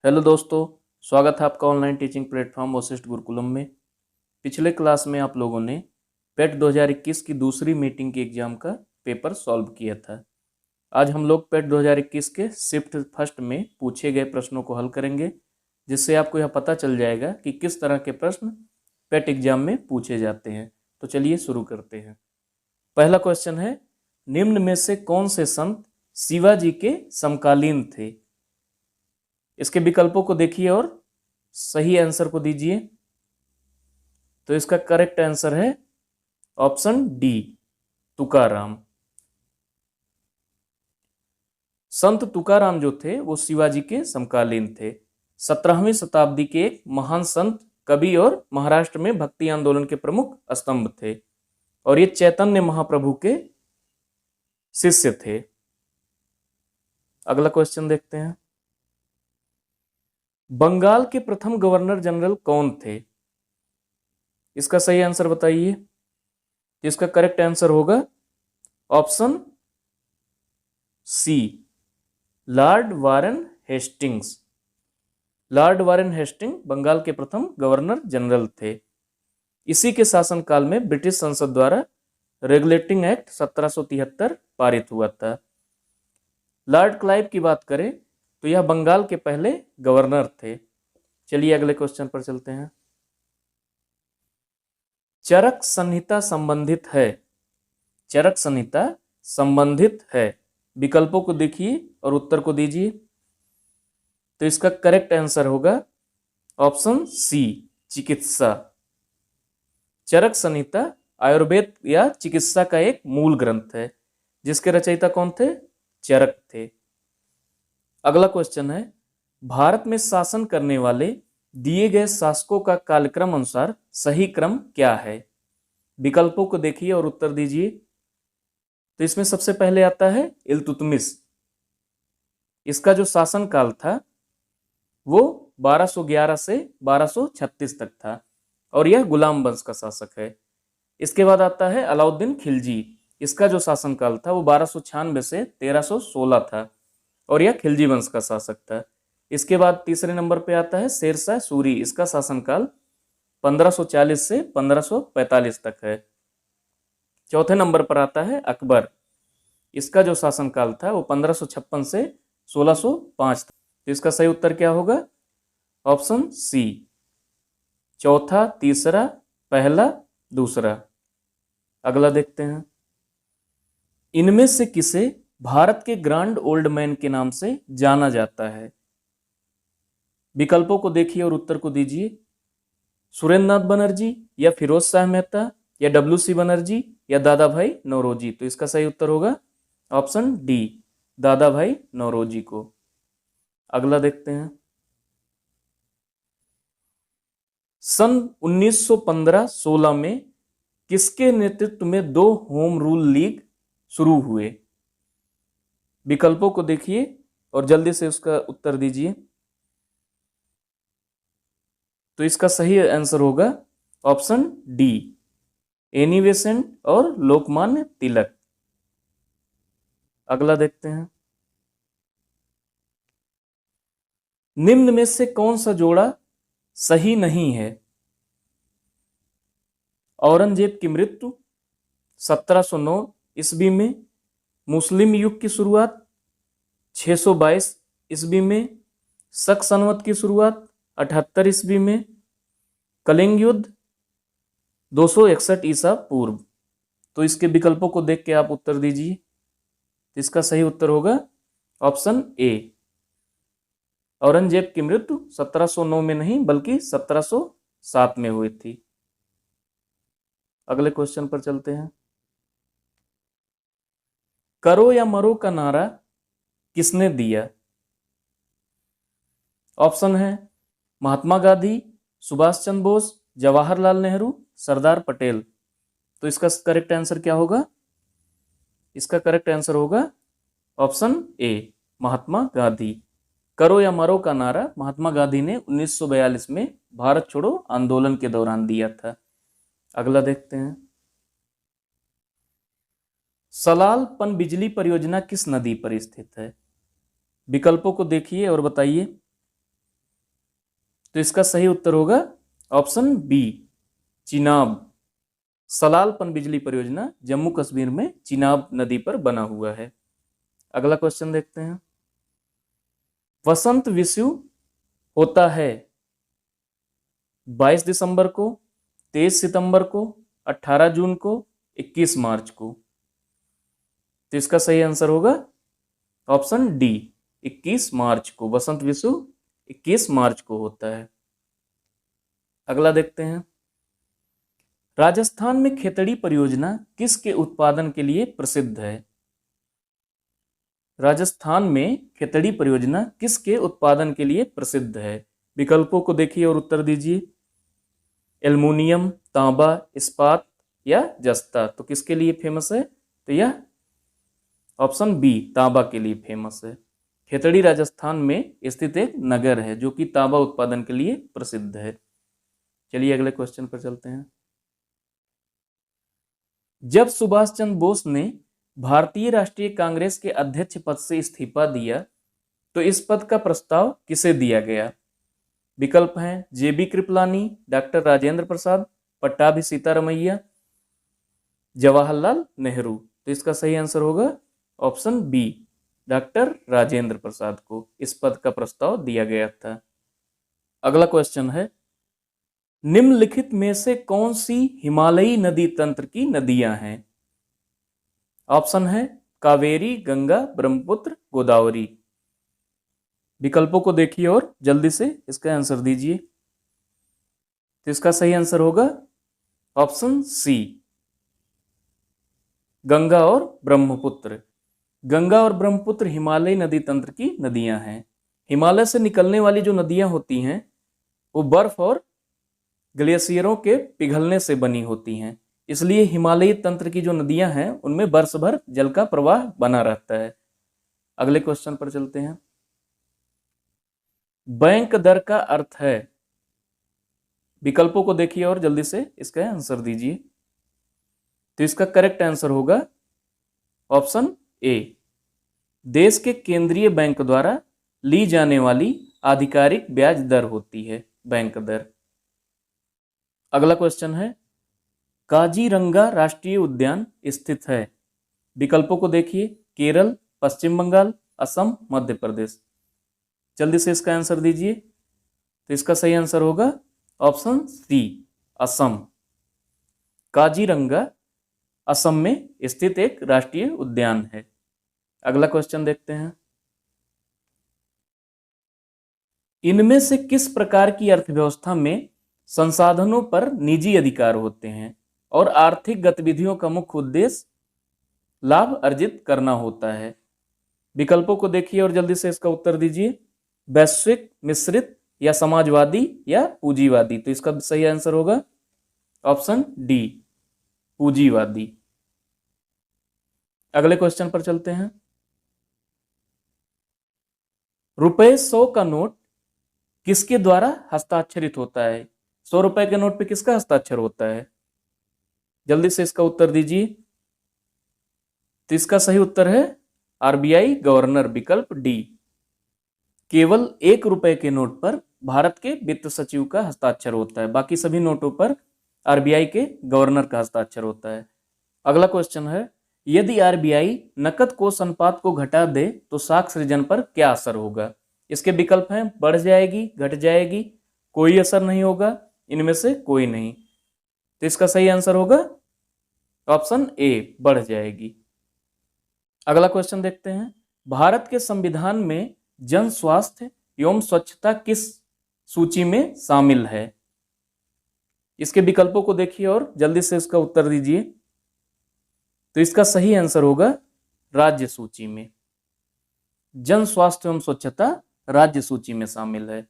Hello दोस्तों, स्वागत है आपका online teaching platform Vashishtha Gurukulam में। पिछले क्लास में आप लोगों ने पेट 2021 की दूसरी मीटिंग के एग्जाम का पेपर सॉल्व किया था। आज हम लोग पेट 2021 के शिफ्ट फर्स्ट में पूछे गए प्रश्नों को हल करेंगे, जिससे आपको यह पता चल जाएगा कि किस तरह के प्रश्न पेट एग्जाम में पूछे जाते हैं। तो चलिए शुरू करते हैं। पहला क्वेश्चन है, निम्न में से कौन से संत शिवाजी के समकालीन थे? इसके विकल्पों को देखिए और सही आंसर को दीजिए। तो इसका करेक्ट आंसर है ऑप्शन डी, तुकाराम। संत तुकाराम जो थे वो शिवाजी के समकालीन थे। 17वीं शताब्दी के एक महान संत, कवि और महाराष्ट्र में भक्ति आंदोलन के प्रमुख स्तंभ थे, और ये चैतन्य महाप्रभु के शिष्य थे। अगला क्वेश्चन देखते हैं। बंगाल के प्रथम गवर्नर जनरल कौन थे? इसका सही आंसर बताइए। इसका करेक्ट आंसर होगा option C, Lord Warren Hastings. Lord Warren Hastings Bengal के प्रथम गवर्नर जनरल थे। इसी के शासनकाल में ब्रिटिश संसद द्वारा रेगुलेटिंग एक्ट 1773 पारित हुआ था। लॉर्ड क्लाइव की बात करें तो यह बंगाल के पहले गवर्नर थे। चलिए अगले क्वेश्चन पर चलते हैं। चरक संहिता संबंधित है। चरक संहिता संबंधित है, विकल्पों को देखिए और उत्तर को दीजिए। तो इसका करेक्ट आंसर होगा ऑप्शन सी, चिकित्सा। चरक संहिता आयुर्वेद या चिकित्सा का एक मूल ग्रंथ है, जिसके रचयिता कौन थे? चरक थे। अगला क्वेश्चन है, भारत में शासन करने वाले दिए गए शासकों का कालक्रम अनुसार सही क्रम क्या है? विकल्पों को देखिए और उत्तर दीजिए। तो इसमें सबसे पहले आता है इल्तुतमिश। इसका जो शासन काल था वो 1211 से 1236 तक था, और यह गुलाम वंश का शासक है। इसके बाद आता है अलाउद्दीन खिलजी। इसका जो शासन काल था वो 1296 से 1316 था, और यह खिलजी वंश का शासक था। इसके बाद तीसरे नंबर पे आता है शेरशाह सूरी। इसका शासनकाल 1540 से 1545 तक है। चौथे नंबर पर आता है अकबर। इसका जो शासनकाल था वो 1556 से 1605 था। तो इसका सही उत्तर क्या होगा? ऑप्शन सी, चौथा, तीसरा, पहला, दूसरा। अगला देखते हैं। इनमें से किसे भारत के ग्रांड ओल्ड मैन के नाम से जाना जाता है? विकल्पों को देखिए और उत्तर को दीजिए। सुरेंद्र नाथ बनर्जी, या फिरोज शाह मेहता, या WC बनर्जी, या दादा भाई नौरोजी। तो इसका सही उत्तर होगा ऑप्शन डी, दादा भाई नौरोजी को। अगला देखते हैं। सन 1915-16 में किसके नेतृत्व में 2 होम रूल लीग शुरू हुए? विकल्पों को देखिए और जल्दी से उसका उत्तर दीजिए। तो इसका सही आंसर होगा ऑप्शन डी, एनी बेसेंट और लोकमान्य तिलक। अगला देखते हैं। निम्न में से कौन सा जोड़ा सही नहीं है? औरंगजेब की मृत्यु, 1709 ईस्वी में, मुस्लिम युग की शुरुआत 622 ईस्वी में, शक संवत की शुरुआत 78 ईस्वी में, कलिंग युद्ध 261 ईसा पूर्व। तो इसके विकल्पों को देख के आप उत्तर दीजिए। इसका सही उत्तर होगा ऑप्शन ए, औरंगजेब की मृत्यु 1709 में नहीं बल्कि 1707 में हुई थी। अगले क्वेश्चन पर चलते हैं। करो या मरो का नारा किसने दिया? ऑप्शन है महात्मा गांधी, सुभाष चंद्र बोस, जवाहरलाल नेहरू, सरदार पटेल। तो इसका करेक्ट आंसर क्या होगा? इसका करेक्ट आंसर होगा ऑप्शन ए, महात्मा गांधी। करो या मरो का नारा महात्मा गांधी ने 1942 में भारत छोड़ो आंदोलन के दौरान दिया था। अगला देखते हैं। सलाल पनबिजली परियोजना किस नदी पर स्थित है? विकल्पों को देखिए और बताइए। तो इसका सही उत्तर होगा ऑप्शन बी, चिनाब। सलाल पनबिजली परियोजना जम्मू कश्मीर में चिनाब नदी पर बना हुआ है। अगला क्वेश्चन देखते हैं। वसंत विषु होता है 22 दिसंबर को, 23 सितंबर को, 18 जून को, 21 मार्च को। तो इसका सही आंसर होगा ऑप्शन डी, 21 मार्च को। वसंत विषु 21 मार्च को होता है। अगला देखते हैं। राजस्थान में खेतड़ी परियोजना किसके उत्पादन के लिए प्रसिद्ध है? राजस्थान में खेतड़ी परियोजना किसके उत्पादन के लिए प्रसिद्ध है? विकल्पों को देखिए और उत्तर दीजिए। एल्युमिनियम, तांबा, इस्पात या जस्ता। तो किसके लिए फेमस है? तो यह ऑप्शन बी, तांबा के लिए फेमस है। खेतड़ी राजस्थान में स्थित एक नगर है जो कि तांबा उत्पादन के लिए प्रसिद्ध है। चलिए अगले क्वेश्चन पर चलते हैं। जब सुभाष चंद्र बोस ने भारतीय राष्ट्रीय कांग्रेस के अध्यक्ष पद से इस्तीफा दिया तो इस पद का प्रस्ताव किसे दिया गया? विकल्प हैं जेबी कृपलानी, डॉक्टर राजेंद्र प्रसाद, पट्टाभी सीतारमैया, जवाहरलाल नेहरू। तो इसका सही आंसर होगा option B, doctor Rajendra Prasad को इस पद का प्रस्ताव दिया गया था। अगला क्वेश्चन है। निम्नलिखित में से कौन सी हिमालयी नदी तंत्र की नदियां हैं? ऑप्शन है कावेरी, गंगा, ब्रह्मपुत्र, गोदावरी। विकल्पों को देखिए और जल्दी से इसका आंसर दीजिए। तो इसका सही आंसर होगा ऑप्शन सी, गंगा और ब्रह्मपुत्र। गंगा और ब्रह्मपुत्र हिमालयी नदी तंत्र की नदियां हैं। हिमालय से निकलने वाली जो नदियां होती हैं वो बर्फ और ग्लेशियरों के पिघलने से बनी होती हैं, इसलिए हिमालयी तंत्र की जो नदियां हैं उनमें वर्ष भर जल का प्रवाह बना रहता है। अगले क्वेश्चन पर चलते हैं। बैंक दर का अर्थ है? विकल्पों को देखिए और जल्दी से इसका आंसर दीजिए। तो इसका करेक्ट आंसर होगा ऑप्शन ए, देश के केंद्रीय बैंक द्वारा ली जाने वाली आधिकारिक ब्याज दर होती है बैंक दर। अगला क्वेश्चन है। काजीरंगा राष्ट्रीय उद्यान स्थित है? विकल्पों को देखिए। केरल, पश्चिम बंगाल, असम, मध्य प्रदेश। जल्दी से इसका आंसर दीजिए। तो इसका सही आंसर होगा ऑप्शन सी, असम। काजीरंगा असम में स्थित एक राष्ट्रीय उद्यान है। अगला क्वेश्चन देखते हैं। इनमें से किस प्रकार की अर्थव्यवस्था में संसाधनों पर निजी अधिकार होते हैं और आर्थिक गतिविधियों का मुख्य उद्देश्य लाभ अर्जित करना होता है? विकल्पों को देखिए और जल्दी से इसका उत्तर दीजिए। वैश्विक, मिश्रित या समाजवादी या पूंजीवादी। तो इसका सही आंसर होगा ऑप्शन डी, पूंजीवादी। अगले क्वेश्चन पर चलते हैं। रुपए 100 का नोट किसके द्वारा हस्ताक्षरित होता है? 100 रुपए के नोट पे किसका हस्ताक्षर होता है? जल्दी से इसका उत्तर दीजिए। तो इसका सही उत्तर है आरबीआई गवर्नर, विकल्प डी। केवल 1 रुपए के नोट पर भारत के वित्त सचिव का हस्ताक्षर होता है, बाकी सभी नोटों पर आरबीआई के गवर्नर का हस्ताक्षर होता है। अगला क्वेश्चन है। यदि आरबीआई नकद कोष अनुपात को घटा दे तो साख सृजन पर क्या असर होगा? इसके विकल्प हैं बढ़ जाएगी, घट जाएगी, कोई असर नहीं होगा, इनमें से कोई नहीं। तो इसका सही आंसर होगा ऑप्शन ए, बढ़ जाएगी। अगला क्वेश्चन देखते हैं। भारत के संविधान में जन स्वास्थ्य एवं स्वच्छता किस सूची में शामिल है? इसके विकल्पों को देखिए और जल्दी से इसका उत्तर दीजिए। तो इसका सही आंसर होगा राज्य सूची में। जन स्वास्थ्य एवं स्वच्छता राज्य सूची में शामिल है।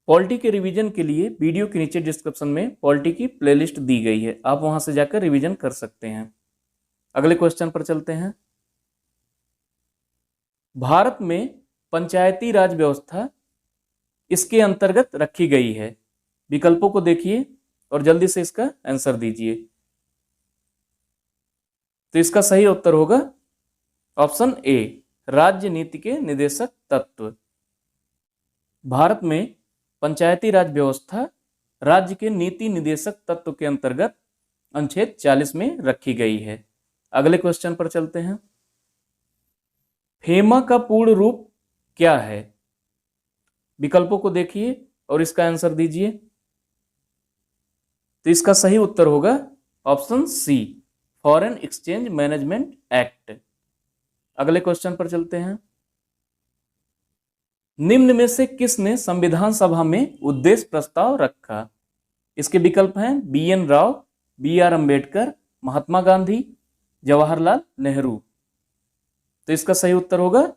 पॉलिटी के रिवीजन के लिए वीडियो के नीचे डिस्क्रिप्शन में पॉलिटी की प्लेलिस्ट दी गई है, आप वहां से जाकर रिवीजन कर सकते हैं। अगले क्वेश्चन पर चलते हैं। भारत में पंचायती राज व्यवस्था इसके अंतर्गत रखी गई है? विकल्पों को देखिए और जल्दी से इसका आंसर दीजिए। तो इसका सही उत्तर होगा ऑप्शन ए, राज्य नीति के निदेशक तत्व। भारत में पंचायती राज व्यवस्था राज्य के नीति निदेशक तत्व के अंतर्गत अनुच्छेद 40 में रखी गई है। अगले क्वेश्चन पर चलते हैं। फेमा का पूर्ण रूप क्या है? विकल्पों को देखिए और इसका आंसर दीजिए। तो इसका सही उत्तर होगा option C, foreign exchange management act. अगले क्वेश्चन पर चलते हैं। निम्न में से किसने संविधान सभा में उद्देश्य प्रस्ताव रखा? इसके विकल्प हैं BN राव, BR अंबेडकर, महात्मा गांधी, जवाहरलाल नेहरू। तो इसका सही उत्तर होगा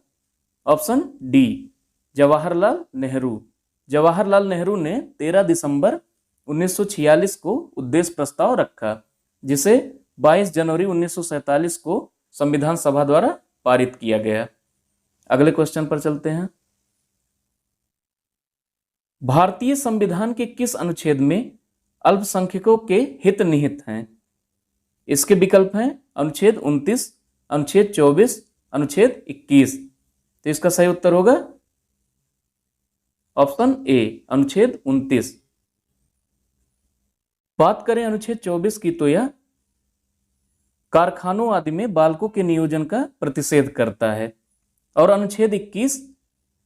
ऑप्शन डी, जवाहरलाल नेहरू। जवाहरलाल नेहरू ने 13 दिसंबर 1946 को उद्देश्य प्रस्ताव रखा, जिसे 22 जनवरी 1947 को संविधान सभा द्वारा पारित किया गया। अगले क्वेश्चन पर चलते हैं। भारतीय संविधान के किस अनुच्छेद में अल्पसंख्यकों के हित निहित हैं? इसके विकल्प हैं अनुच्छेद 29, अनुच्छेद 24, अनुच्छेद 21। तो इसका सही उत्तर होगा ऑप्शन ए, अनुच्छेद 29। बात करें अनुच्छेद 24 की तो यह कारखानों आदि में बालकों के नियोजन का प्रतिषेध करता है, और अनुच्छेद 21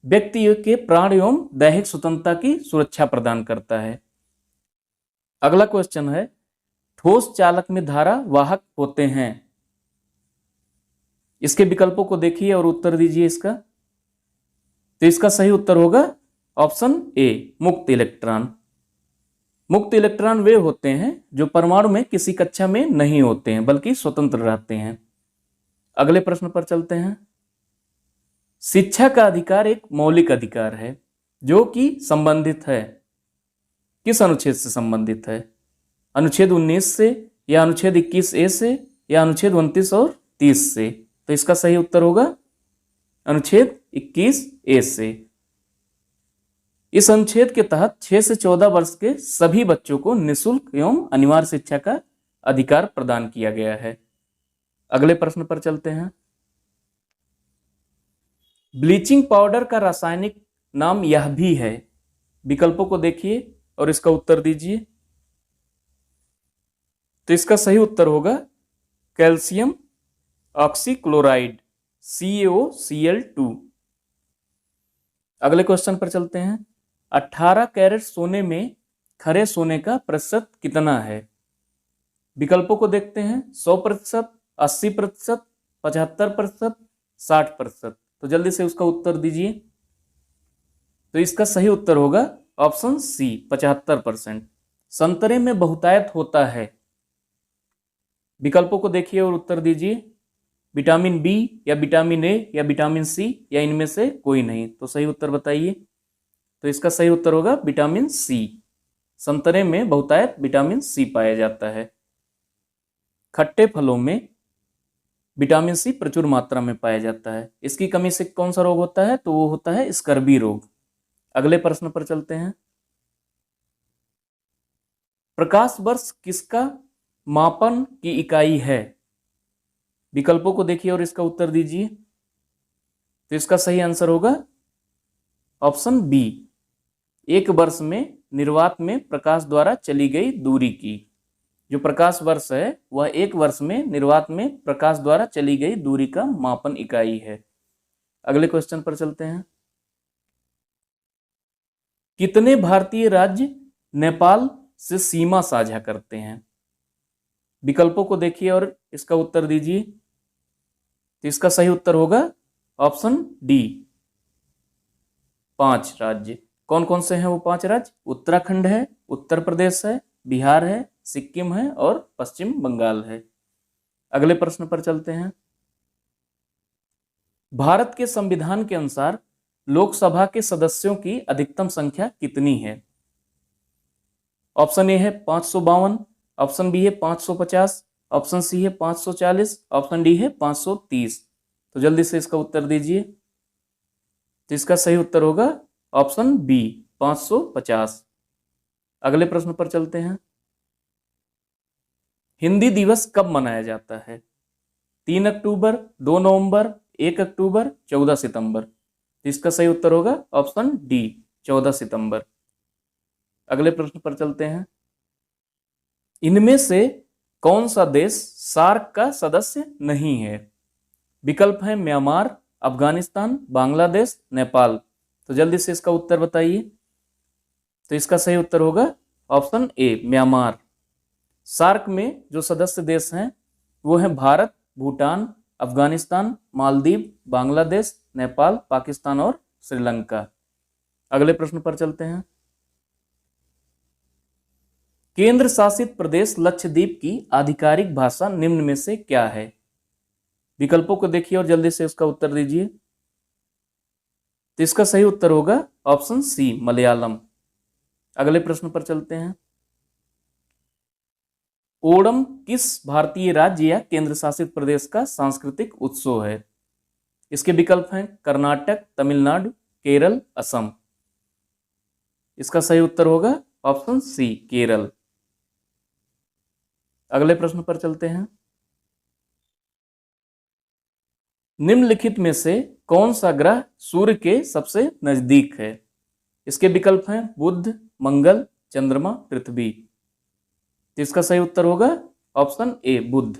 व्यक्ति के प्राण एवं दैहिक स्वतंत्रता की सुरक्षा प्रदान करता है। अगला क्वेश्चन है, ठोस चालक में धारा वाहक होते हैं। इसके विकल्पों को देखिए और उत्तर दीजिए इसका। तो इसका सही उत्तर होगा ऑप्शन ए, मुक्त इलेक्ट्रॉन। मुक्त इलेक्ट्रॉन वे होते हैं जो परमाणु में किसी कक्षा में नहीं होते हैं बल्कि स्वतंत्र रहते हैं। अगले प्रश्न पर चलते हैं। शिक्षा का अधिकार एक मौलिक अधिकार है जो कि संबंधित है, किस अनुच्छेद से संबंधित है? अनुच्छेद 19 से, या अनुच्छेद 21A से, या अनुच्छेद 29 और 30 से? तो इसका सही उत्तर होगा अनुच्छेद 21A से। इस अनुच्छेद के तहत 6 से 14 वर्ष के सभी बच्चों को निःशुल्क एवं अनिवार्य शिक्षा का अधिकार प्रदान किया गया है। अगले प्रश्न पर चलते हैं। ब्लीचिंग पाउडर का रासायनिक नाम यह भी है। विकल्पों को देखिए और इसका उत्तर दीजिए। तो इसका सही उत्तर होगा कैल्शियम ऑक्सीक्लोराइड, CaOCl2। अगले क्वेश्चन पर चलते हैं। 18 कैरेट सोने में खरे सोने का प्रतिशत कितना है? विकल्पों को देखते हैं। 100%, 80%, 75%, 60%। तो जल्दी से उसका उत्तर दीजिए। तो इसका सही उत्तर होगा ऑप्शन सी, 75%। संतरे में बहुतायत होता है। विकल्पों को देखिए और उत्तर दीजिए। विटामिन बी, या विटामिन ए, या विटामिन सी, या इनमें से कोई नहीं। तो सही उत्तर बताइए। तो इसका सही उत्तर होगा विटामिन सी। संतरे में बहुतायत विटामिन सी पाया जाता है। खट्टे फलों में विटामिन सी प्रचुर मात्रा में पाया जाता है। इसकी कमी से कौन सा रोग होता है? तो वो होता है स्कर्वी रोग। अगले प्रश्न पर चलते हैं। प्रकाश वर्ष किसका मापन की इकाई है? विकल्पों को देखिए और इसका उत्तर दीजिए। तो इसका सही आंसर होगा ऑप्शन बी, एक वर्ष में निर्वात में प्रकाश द्वारा चली गई दूरी की। जो प्रकाश वर्ष है वह एक वर्ष में निर्वात में प्रकाश द्वारा चली गई दूरी का मापन इकाई है। अगले क्वेश्चन पर चलते हैं। कितने भारतीय राज्य नेपाल से सीमा साझा करते हैं? विकल्पों को देखिए और इसका उत्तर दीजिए। तो इसका सही उत्तर होगा ऑप्शन डी, 5 राज्य। कौन कौन से हैं वो 5 राज्य? उत्तराखंड है, उत्तर प्रदेश है, बिहार है, सिक्किम है और पश्चिम बंगाल है। अगले प्रश्न पर चलते हैं। भारत के संविधान के अनुसार लोकसभा के सदस्यों की अधिकतम संख्या कितनी है? ऑप्शन ए है 552, ऑप्शन बी है 550, ऑप्शन सी है 540, ऑप्शन डी है 530। तो जल्दी से इसका उत्तर दीजिए। तो इसका सही उत्तर होगा ऑप्शन बी, 550। अगले प्रश्न पर चलते हैं। हिंदी दिवस कब मनाया जाता है? 3 अक्टूबर, 2 नवंबर, 1 अक्टूबर, 14 सितंबर। तो इसका सही उत्तर होगा ऑप्शन डी, 14 सितंबर। अगले प्रश्न पर चलते हैं। इनमें से कौन सा देश सार्क का सदस्य नहीं है? विकल्प है म्यांमार, अफगानिस्तान, बांग्लादेश, नेपाल। तो जल्दी से इसका उत्तर बताइए। तो इसका सही उत्तर होगा ऑप्शन ए, म्यांमार। सार्क में जो सदस्य देश हैं वो हैं भारत, भूटान, अफगानिस्तान, मालदीव, बांग्लादेश, नेपाल, पाकिस्तान और श्रीलंका। अगले प्रश्न पर चलते हैं। केंद्र शासित प्रदेश लक्षद्वीप की आधिकारिक भाषा निम्न में से क्या है? विकल्पों को देखिए और जल्दी से उसका उत्तर दीजिए। तो इसका सही उत्तर होगा ऑप्शन सी, मलयालम। अगले प्रश्न पर चलते हैं। ओणम किस भारतीय राज्य या केंद्र शासित प्रदेश का सांस्कृतिक उत्सव है? इसके विकल्प हैं कर्नाटक, तमिलनाडु, केरल, असम। इसका सही उत्तर होगा ऑप्शन सी, केरल। अगले प्रश्न पर चलते हैं। निम्नलिखित में से कौन सा ग्रह सूर्य के सबसे नजदीक है? इसके विकल्प हैं बुध, मंगल, चंद्रमा, पृथ्वी। तो इसका सही उत्तर होगा ऑप्शन ए, बुध।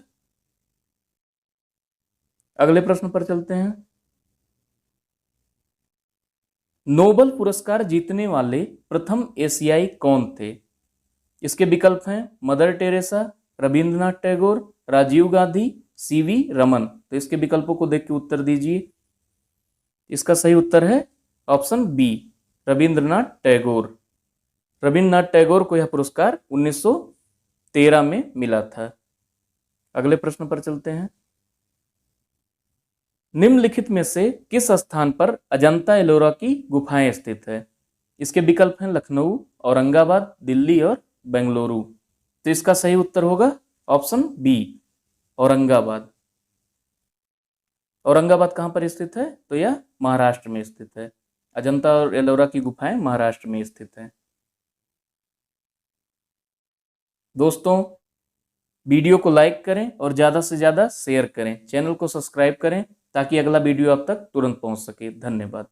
अगले प्रश्न पर चलते हैं। नोबेल पुरस्कार जीतने वाले प्रथम एशियाई कौन थे? इसके विकल्प हैं Mother Teresa, Rabindranath Tagore, Rajiv Gandhi, CV Raman. तो इसके विकल्पों को देख के उत्तर दीजिए। इसका सही उत्तर है ऑप्शन बी, रविंद्रनाथ टैगोर। रविंद्रनाथ टैगोर को यह पुरस्कार 1913 में मिला था। अगले प्रश्न पर चलते हैं। निम्नलिखित में से किस स्थान पर अजंता एलोरा की गुफाएं स्थित है? इसके विकल्प हैं लखनऊ, औरंगाबाद, दिल्ली और बेंगलुरु। तो इसका सही उत्तर होगा ऑप्शन बी, औरंगाबाद। औरंगाबाद कहां पर स्थित है? तो यह महाराष्ट्र में स्थित है। अजंता और एलोरा की गुफाएं महाराष्ट्र में स्थित हैं। दोस्तों, वीडियो को लाइक करें और ज़्यादा से ज़्यादा शेयर करें। चैनल को सब्सक्राइब करें ताकि अगला वीडियो आप तक तुरंत पहुंच सके। धन्यवाद।